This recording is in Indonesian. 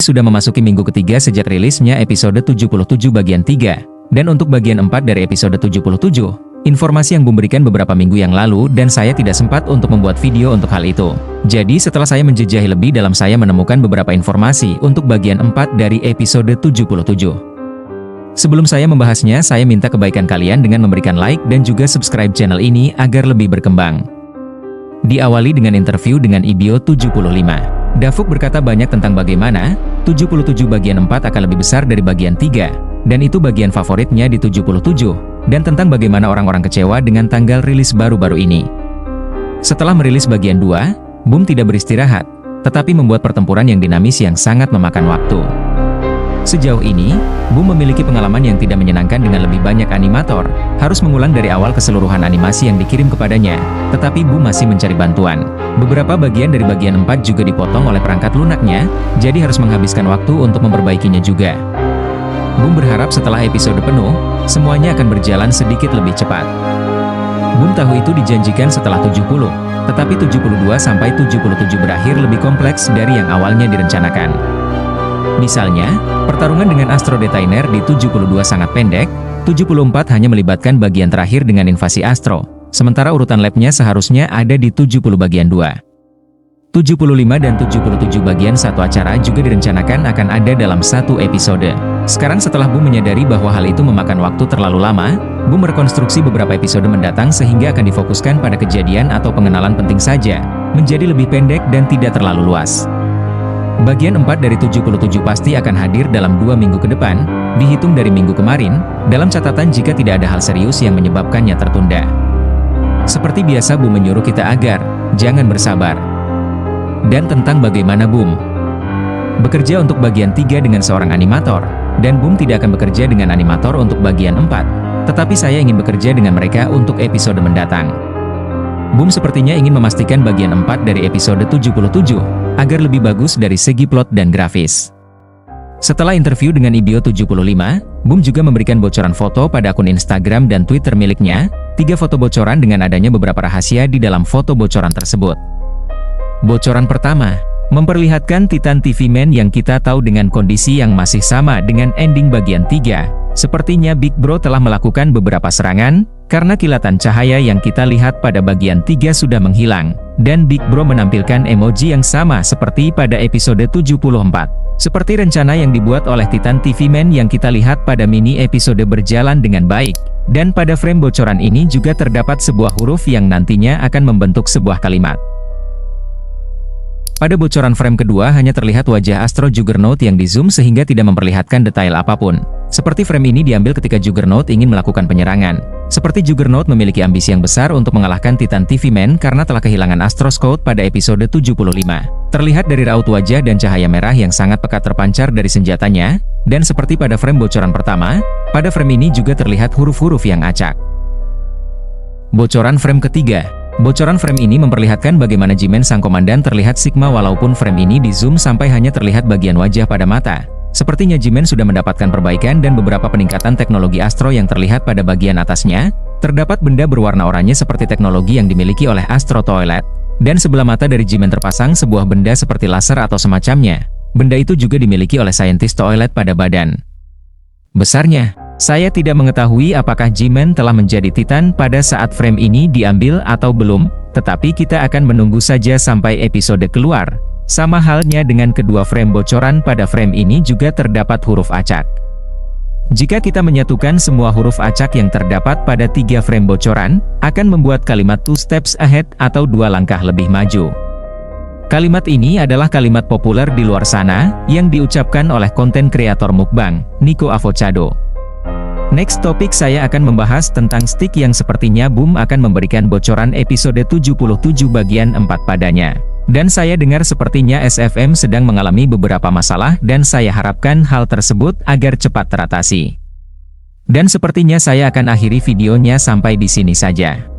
Sudah memasuki minggu ketiga sejak rilisnya episode 77 bagian 3, dan untuk bagian 4 dari episode 77, informasi yang Boom berikan beberapa minggu yang lalu dan saya tidak sempat untuk membuat video untuk hal itu. Jadi setelah saya menjejahi lebih dalam, saya menemukan beberapa informasi untuk bagian 4 dari episode 77. Sebelum saya membahasnya, saya minta kebaikan kalian dengan memberikan like dan juga subscribe channel ini agar lebih berkembang. Diawali dengan interview dengan Ibio 75. Dafuk berkata banyak tentang bagaimana 77 bagian 4 akan lebih besar dari bagian 3, dan itu bagian favoritnya di 77, dan tentang bagaimana orang-orang kecewa dengan tanggal rilis baru-baru ini. Setelah merilis bagian 2, Boom tidak beristirahat, tetapi membuat pertempuran yang dinamis yang sangat memakan waktu. Sejauh ini, Boom memiliki pengalaman yang tidak menyenangkan dengan lebih banyak animator, harus mengulang dari awal keseluruhan animasi yang dikirim kepadanya, tetapi Boom masih mencari bantuan. Beberapa bagian dari bagian 4 juga dipotong oleh perangkat lunaknya, jadi harus menghabiskan waktu untuk memperbaikinya juga. Boom berharap setelah episode penuh, semuanya akan berjalan sedikit lebih cepat. Boom tahu itu dijanjikan setelah 70, tetapi 72-77 berakhir lebih kompleks dari yang awalnya direncanakan. Misalnya, pertarungan dengan Astro Detainer di 72 sangat pendek, 74 hanya melibatkan bagian terakhir dengan invasi Astro, sementara urutan labnya seharusnya ada di 70 bagian 2. 75 dan 77 bagian satu acara juga direncanakan akan ada dalam satu episode. Sekarang setelah Boom menyadari bahwa hal itu memakan waktu terlalu lama, Boom merekonstruksi beberapa episode mendatang sehingga akan difokuskan pada kejadian atau pengenalan penting saja, menjadi lebih pendek dan tidak terlalu luas. Bagian 4 dari 77 pasti akan hadir dalam 2 minggu ke depan, dihitung dari minggu kemarin, dalam catatan jika tidak ada hal serius yang menyebabkannya tertunda. Seperti biasa, Boom menyuruh kita agar jangan bersabar. Dan tentang bagaimana Boom bekerja untuk bagian 3 dengan seorang animator, dan Boom tidak akan bekerja dengan animator untuk bagian 4, tetapi saya ingin bekerja dengan mereka untuk episode mendatang. Boom sepertinya ingin memastikan bagian 4 dari episode 77, agar lebih bagus dari segi plot dan grafis. Setelah interview dengan Ibio 75, Boom juga memberikan bocoran foto pada akun Instagram dan Twitter miliknya, 3 foto bocoran dengan adanya beberapa rahasia di dalam foto bocoran tersebut. Bocoran pertama, memperlihatkan Titan TV Man yang kita tahu dengan kondisi yang masih sama dengan ending bagian 3, sepertinya Big Bro telah melakukan beberapa serangan, karena kilatan cahaya yang kita lihat pada bagian 3 sudah menghilang, dan Big Bro menampilkan emoji yang sama seperti pada episode 74. Seperti rencana yang dibuat oleh Titan TV Man yang kita lihat pada mini episode berjalan dengan baik, dan pada frame bocoran ini juga terdapat sebuah huruf yang nantinya akan membentuk sebuah kalimat. Pada bocoran frame kedua hanya terlihat wajah Astro Juggernaut yang di-zoom sehingga tidak memperlihatkan detail apapun. Seperti frame ini diambil ketika Juggernaut ingin melakukan penyerangan. Seperti Juggernaut memiliki ambisi yang besar untuk mengalahkan Titan TV Man karena telah kehilangan Astro Scout pada episode 75. Terlihat dari raut wajah dan cahaya merah yang sangat pekat terpancar dari senjatanya, dan seperti pada frame bocoran pertama, pada frame ini juga terlihat huruf-huruf yang acak. Bocoran frame ketiga. Bocoran frame ini memperlihatkan bagaimana G-Man sang komandan terlihat Sigma walaupun frame ini di-zoom sampai hanya terlihat bagian wajah pada mata. Sepertinya G-Man sudah mendapatkan perbaikan dan beberapa peningkatan teknologi Astro yang terlihat pada bagian atasnya. Terdapat benda berwarna oranye seperti teknologi yang dimiliki oleh Astro Toilet. Dan sebelah mata dari G-Man terpasang sebuah benda seperti laser atau semacamnya. Benda itu juga dimiliki oleh Scientist Toilet pada badan. Besarnya, saya tidak mengetahui apakah G-Man telah menjadi Titan pada saat frame ini diambil atau belum, tetapi kita akan menunggu saja sampai episode keluar. Sama halnya dengan kedua frame bocoran, pada frame ini juga terdapat huruf acak. Jika kita menyatukan semua huruf acak yang terdapat pada 3 frame bocoran, akan membuat kalimat 2 steps ahead atau 2 langkah lebih maju. Kalimat ini adalah kalimat populer di luar sana, yang diucapkan oleh konten kreator mukbang, Nico Avocado. Next topik saya akan membahas tentang stick yang sepertinya Boom akan memberikan bocoran episode 77 bagian 4 padanya. Dan saya dengar sepertinya SFM sedang mengalami beberapa masalah dan saya harapkan hal tersebut agar cepat teratasi. Dan sepertinya saya akan akhiri videonya sampai di sini saja.